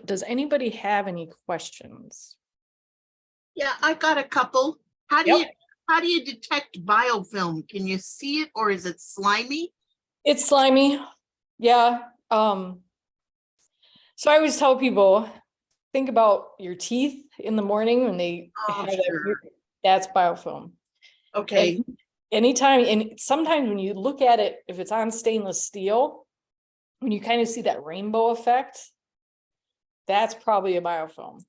Does anybody have any questions? Yeah, I got a couple. How do Yep. you how do you detect biofilm? Can you see it or is it slimy? It's slimy. Yeah. So I always tell people, think about your teeth in the morning when they Oh, have that, sure. that's biofilm. Okay, And anytime, and sometimes when you look at it, if it's on stainless steel, when you kind of see that rainbow effect, that's probably a biofilm.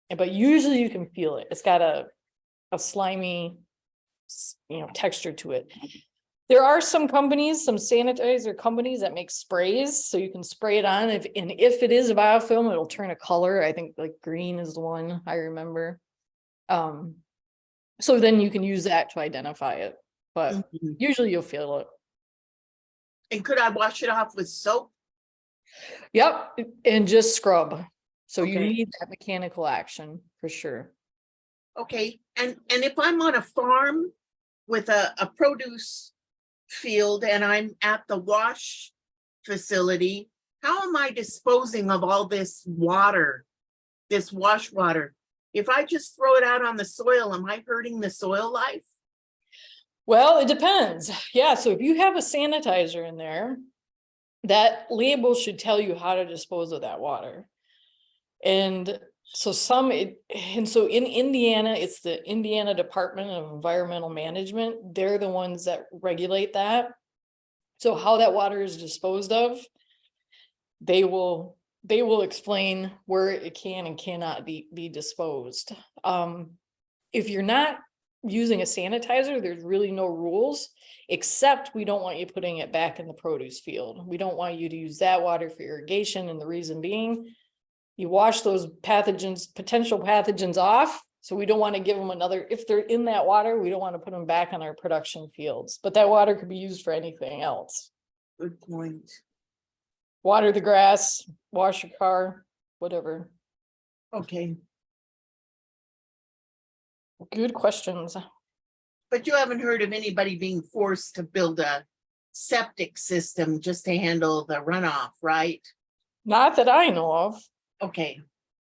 But usually you can feel it. It's got a slimy, texture to it. There are some companies, some sanitizer companies that make sprays, so you can spray it on. If it is a biofilm, it'll turn a color. I think like green is the one I remember. So then you can use that to identify it, but mhm. usually you'll feel it. And could I wash it off with soap? Yep, and just scrub. So you Okay. need that mechanical action for sure. Okay, and if I'm on a farm with a produce field and I'm at the wash facility, how am I disposing of all this water, this wash water? If I just throw it out on the soil, am I hurting the soil life? Well, it depends. Yeah, so if you have a sanitizer in there, that label should tell you how to dispose of that water. And so in Indiana, it's the Indiana Department of Environmental Management. They're the ones that regulate that. So how that water is disposed of, they will explain where it can and cannot be disposed. If you're not using a sanitizer, there's really no rules, except we don't want you putting it back in the produce field. We don't want you to use that water for irrigation, and the reason being, you wash those potential pathogens off. So we don't want to give them another, if they're in that water, we don't want to put them back on our production fields, but that water could be used for anything else. Good point. Water the grass, wash your car, whatever. Okay, Good questions. but you haven't heard of anybody being forced to build a septic system just to handle the runoff, right? Not that I know of. Okay,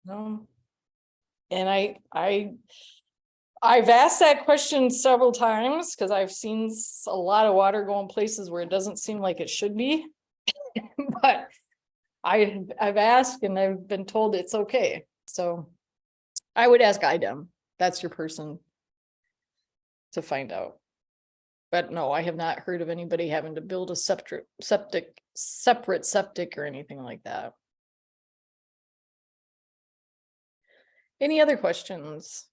No. And I've asked that question several times because I've seen a lot of water going places where it doesn't seem like it should be. But I've asked and I've been told it's okay. So I would ask IDEM. That's your person to find out. But no, I have not heard of anybody having to build a separate septic or anything like that. Any other questions?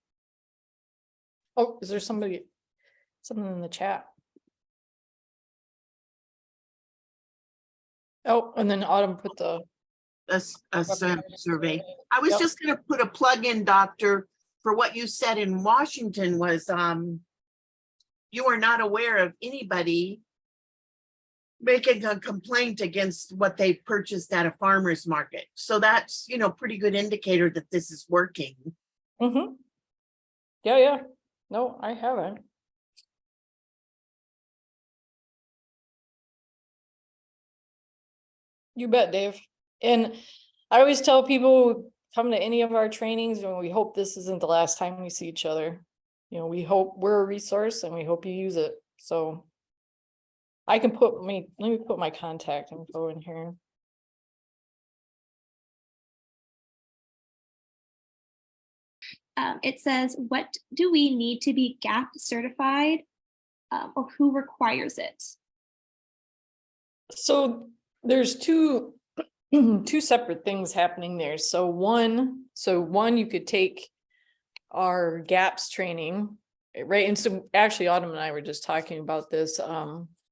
Oh, is there something in the chat? Oh, and then Autumn put the a survey. I was Yep. just gonna put a plug in, doctor, for what you said in Washington was, you are not aware of anybody making a complaint against what they purchased at a farmer's market. So that's, pretty good indicator that this is working. Mm-hmm. Yeah. No, I haven't. You bet, Dave. And I always tell people, come to any of our trainings, and we hope this isn't the last time we see each other. We hope we're a resource and we hope you use it. So I can let me put my contact info in here. It says, what do we need to be GAP certified, or who requires it? So there's two separate things happening there. So one, you could take our GAPS training, right? And so actually Autumn and I were just talking about this.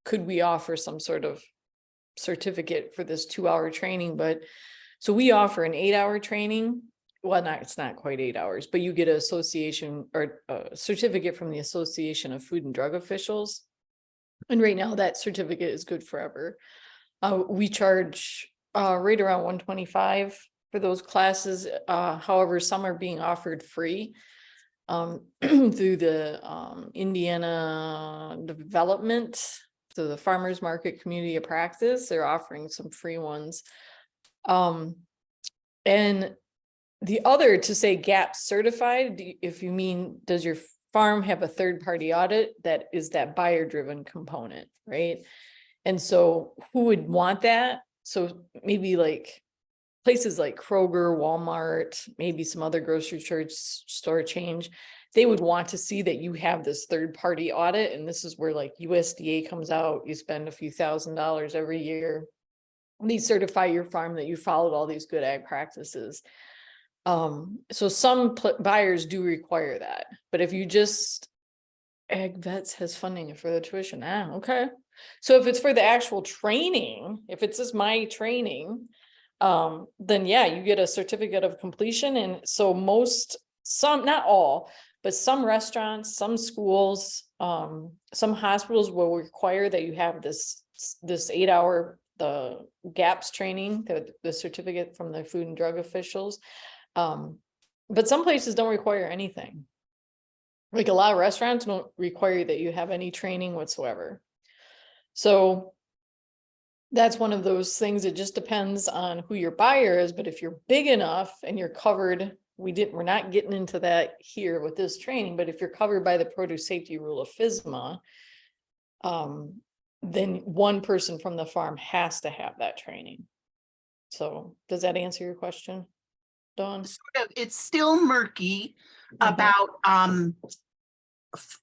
Could we offer some sort of certificate for this 2-hour training? But so we offer an 8-hour training. Well, it's not quite 8 hours, but you get an association or a certificate from the Association of Food and Drug Officials. And right now that certificate is good forever. We charge right around $125 for those classes. However, some are being offered free through the Indiana Development, so the Farmers Market Community of Practice. They're offering some free ones. And the other, to say GAP certified, if you mean, does your farm have a third-party audit? That is that buyer-driven component, right? And so who would want that? So maybe like places like Kroger, Walmart, maybe some other grocery store change, they would want to see that you have this third-party audit. And this is where like USDA comes out, you spend a few $1,000s every year. They certify your farm that you followed all these good ag practices. So some buyers do require that, but if you just, Ag Vets has funding for the tuition, okay. So if it's for the actual training, if it's just my training, then yeah, you get a certificate of completion. And so some, not all, but some restaurants, some schools, some hospitals will require that you have this 8-hour, the GAPS training, the certificate from the food and drug officials. But some places don't require anything. Like a lot of restaurants don't require that you have any training whatsoever. So that's one of those things. It just depends on who your buyer is. But if you're big enough and you're covered, we're not getting into that here with this training, but if you're covered by the produce safety rule of FSMA, then one person from the farm has to have that training. So does that answer your question, Dawn? Sort of, it's still murky Mhm. about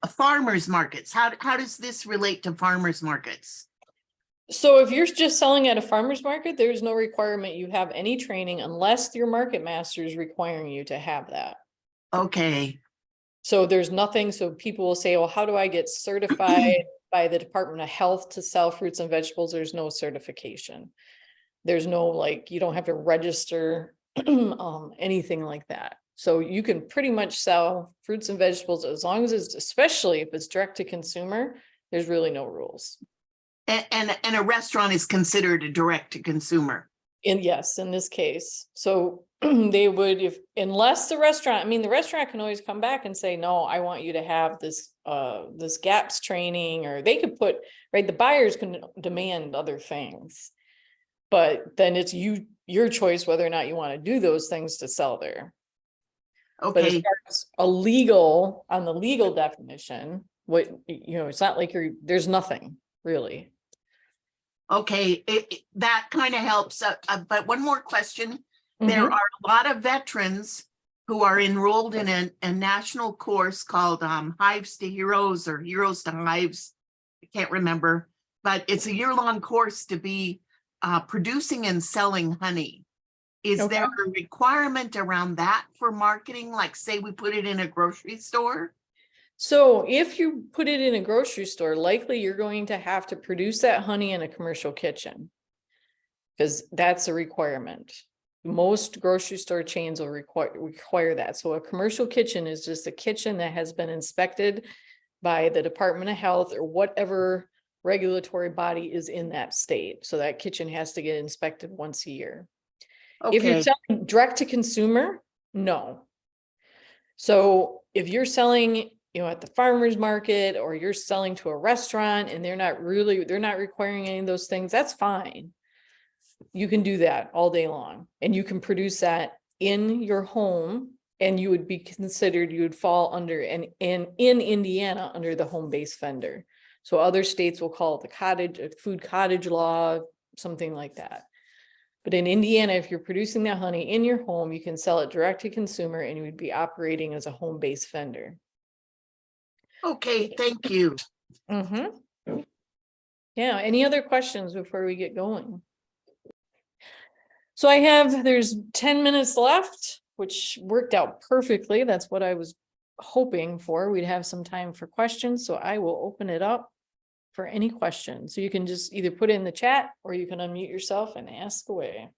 farmers markets. How does this relate to farmers markets? So if you're just selling at a farmer's market, there's no requirement you have any training unless your market master is requiring you to have that. Okay, So there's nothing, so people will say, well, how do I get certified by the Department of Health to sell fruits and vegetables? There's no certification. There's no, like, you don't have to register anything like that. So you can pretty much sell fruits and vegetables as long as it's, especially if it's direct to consumer, there's really no rules. and a restaurant is considered a direct to consumer. And yes, in this case, so they would, unless the restaurant, I mean, the restaurant can always come back and say, no, I want you to have this GAPS training, or they could put, right, the buyers can demand other things. But then it's your choice whether or not you want to do those things to sell there. But as Okay, far as on the legal definition, it's not like there's nothing really. okay, that kind of helps. But one more question. There Mhm. are a lot of veterans who are enrolled in a national course called Hives to Heroes or Heroes to Hives. I can't remember, but it's a year-long course to be producing and selling honey. Is Okay. there a requirement around that for marketing? Like say we put it in a grocery store? So if you put it in a grocery store, likely you're going to have to produce that honey in a commercial kitchen, because that's a requirement. Most grocery store chains will require that. So a commercial kitchen is just a kitchen that has been inspected by the Department of Health or whatever regulatory body is in that state. So that kitchen has to get inspected once a year. If you're Okay, selling direct to consumer, no. So if you're selling, at the farmer's market, or you're selling to a restaurant and they're not requiring any of those things, that's fine. You can do that all day long, and you can produce that in your home, and you would fall under, and in Indiana, under the home-based vendor. So other states will call it the food cottage law, something like that. But in Indiana, if you're producing that honey in your home, you can sell it direct to consumer, and you would be operating as a home-based vendor. okay, thank you. Mm-hmm. Yeah, any other questions before we get going? So there's 10 minutes left, which worked out perfectly. That's what I was hoping for. We'd have some time for questions, so I will open it up for any questions. So you can just either put it in the chat, or you can unmute yourself and ask away.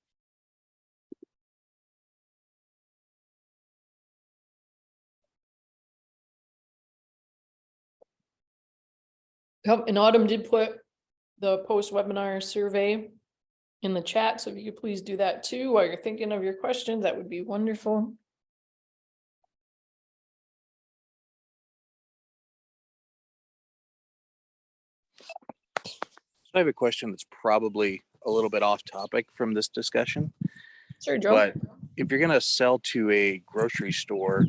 And Autumn did put the post-webinar survey in the chat, so if you could please do that too while you're thinking of your questions, that would be wonderful. I have a question that's probably a little bit off topic from this discussion, Sure, Joe. but if you're gonna sell to a grocery store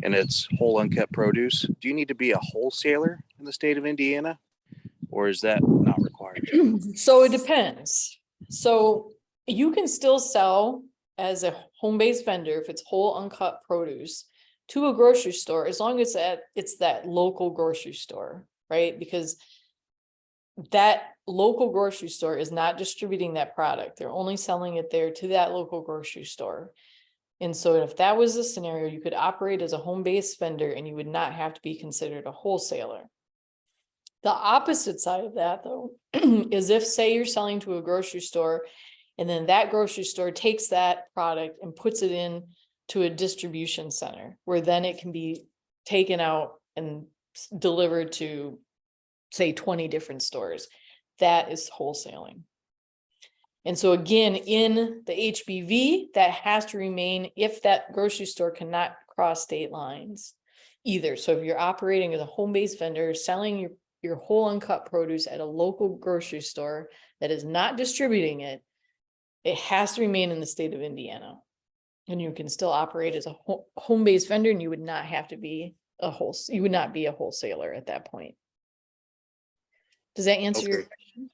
and it's whole uncut produce, do you need to be a wholesaler in the state of Indiana, or is that not required? So it depends. So you can still sell as a home-based vendor if it's whole uncut produce to a grocery store, as long as it's that local grocery store, right? Because that local grocery store is not distributing that product. They're only selling it there to that local grocery store. And so if that was the scenario, you could operate as a home-based vendor and you would not have to be considered a wholesaler. The opposite side of that, though, is if, say, you're selling to a grocery store and then that grocery store takes that product and puts it in to a distribution center where then it can be taken out and delivered to, say, 20 different stores. That is wholesaling. And so again, in the HBV, that has to remain if that grocery store cannot cross state lines either. So if you're operating as a home-based vendor, selling your whole uncut produce at a local grocery store that is not distributing it, it has to remain in the state of Indiana. And you can still operate as a home-based vendor, and you would not have to be you would not be a wholesaler at that point. Does that answer your Okay. question?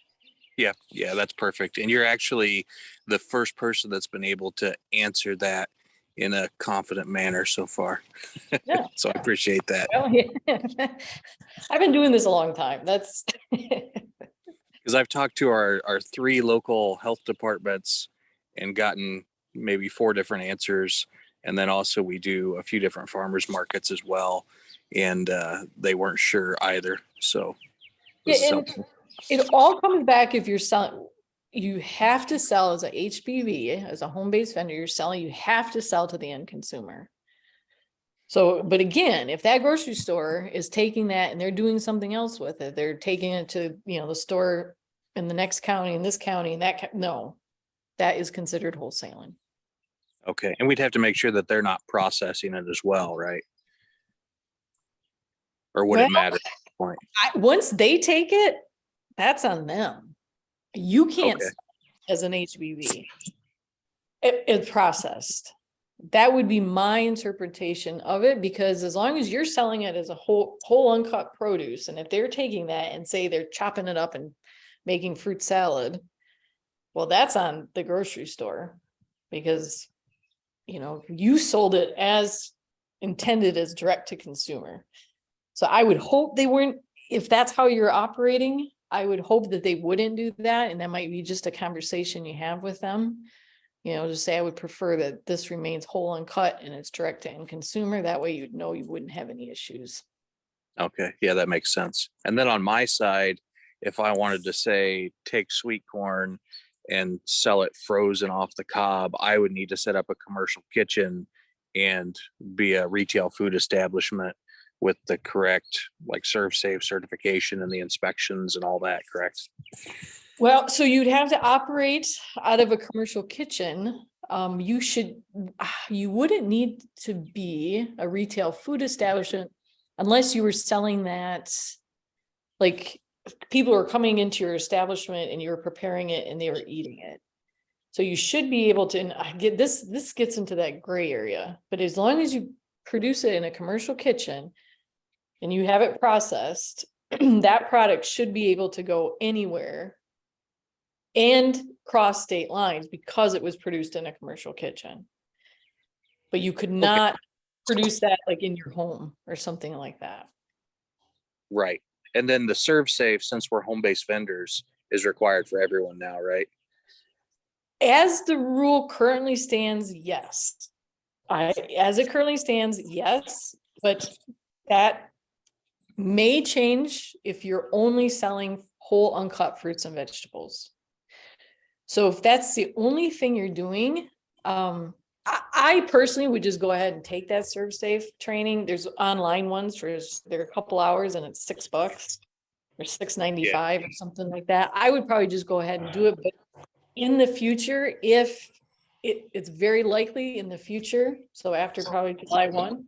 Yeah, that's perfect. And you're actually the first person that's been able to answer that in a confident manner so far. Yeah. So I appreciate that. Well, yeah. I've been doing this a long time. That's Because I've talked to our 3 local health departments and gotten maybe 4 different answers. And then also we do a few different farmers markets as well. And they weren't sure either. So this is yeah, and helpful. it all comes back if you're selling. You have to sell as a HBV, as a home-based vendor. You're selling. You have to sell to the end consumer. So, but again, if that grocery store is taking that and they're doing something else with it, they're taking it to, the store in the next county, in this county, and no, that is considered wholesaling. Okay. And we'd have to make sure that they're not processing it as well, right? Or would Well, it matter at this point? Once they take it, that's on them. You can't Okay. sell as an HBV. It's processed. That would be my interpretation of it, because as long as you're selling it as a whole uncut produce, and if they're taking that and say they're chopping it up and making fruit salad, well, that's on the grocery store, because you sold it as intended as direct to consumer. So I would hope they weren't, if that's how you're operating, I would hope that they wouldn't do that. And that might be just a conversation you have with them. Just say, I would prefer that this remains whole uncut and it's direct to end consumer. That way you'd know you wouldn't have any issues. Okay. Yeah, that makes sense. And then on my side, if I wanted to say take sweet corn and sell it frozen off the cob, I would need to set up a commercial kitchen and be a retail food establishment with the correct ServSafe certification and the inspections and all that, correct? Well, so you'd have to operate out of a commercial kitchen. You wouldn't need to be a retail food establishment unless you were selling that, like people are coming into your establishment and you're preparing it and they were eating it. So you should be able to, and I get this gets into that gray area, but as long as you produce it in a commercial kitchen and you have it processed, that product should be able to go anywhere and cross state lines because it was produced in a commercial kitchen. But you could not produce that like in your home or something like that. Right. And then the ServSafe, since we're home-based vendors, is required for everyone now, right? As the rule currently stands, yes. As it currently stands, yes, but that may change if you're only selling whole uncut fruits and vegetables. So if that's the only thing you're doing, I personally would just go ahead and take that ServSafe training. There's online ones they're a couple hours and it's $6 or $6.95 or something like that. I would probably just go ahead and do it. But in the future, if it's very likely in the future, so after probably July 1,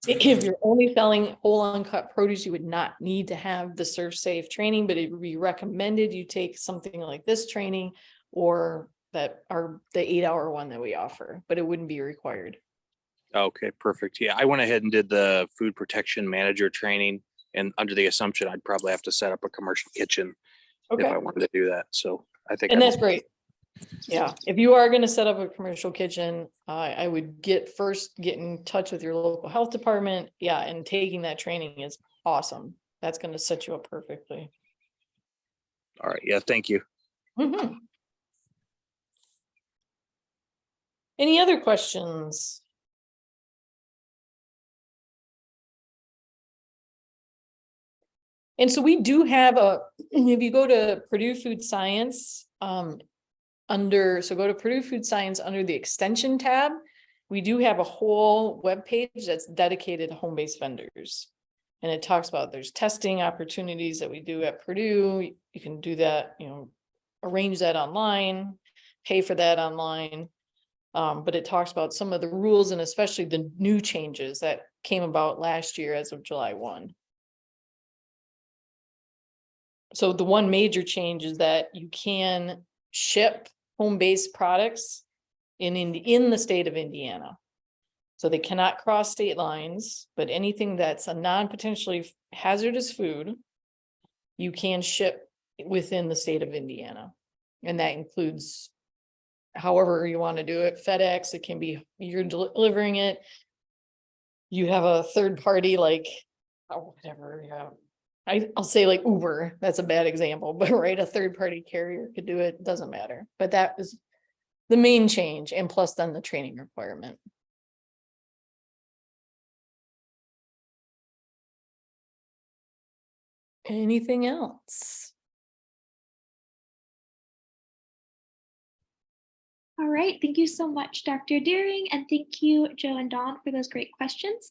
if you're only selling whole uncut produce, you would not need to have the ServSafe training, but it would be recommended you take something like this training or that are the 8-hour one that we offer, but it wouldn't be required. Okay, perfect. Yeah, I went ahead and did the food protection manager training, and under the assumption I'd probably have to set up a commercial kitchen if Okay, I wanted to do that. So I think and I'm that's great. Yeah, if you are gonna set up a commercial kitchen, I would get in touch with your local health department. Yeah, and taking that training is awesome. That's gonna set you up perfectly. all right. Yeah, thank you. Mhm. Any other questions? And so we do have if you go to Purdue Food Science, go to Purdue Food Science under the extension tab, we do have a whole webpage that's dedicated to home-based vendors. And it talks about there's testing opportunities that we do at Purdue. You can do that, arrange that online, pay for that online. But it talks about some of the rules and especially the new changes that came about last year as of July 1. So the one major change is that you can ship home-based products in the state of Indiana. So they cannot cross state lines, but anything that's a non-potentially hazardous food, you can ship within the state of Indiana. And that includes however you want to do it. FedEx, it can be you're delivering it. You have a third party like whatever, yeah. I'll say like Uber, that's a bad example, but right, a third party carrier could do it, doesn't matter. But that is the main change, and plus then the training requirement. Anything else? All right, thank you so much, Dr. Deering, and thank you, Joe and Dawn, for those great questions.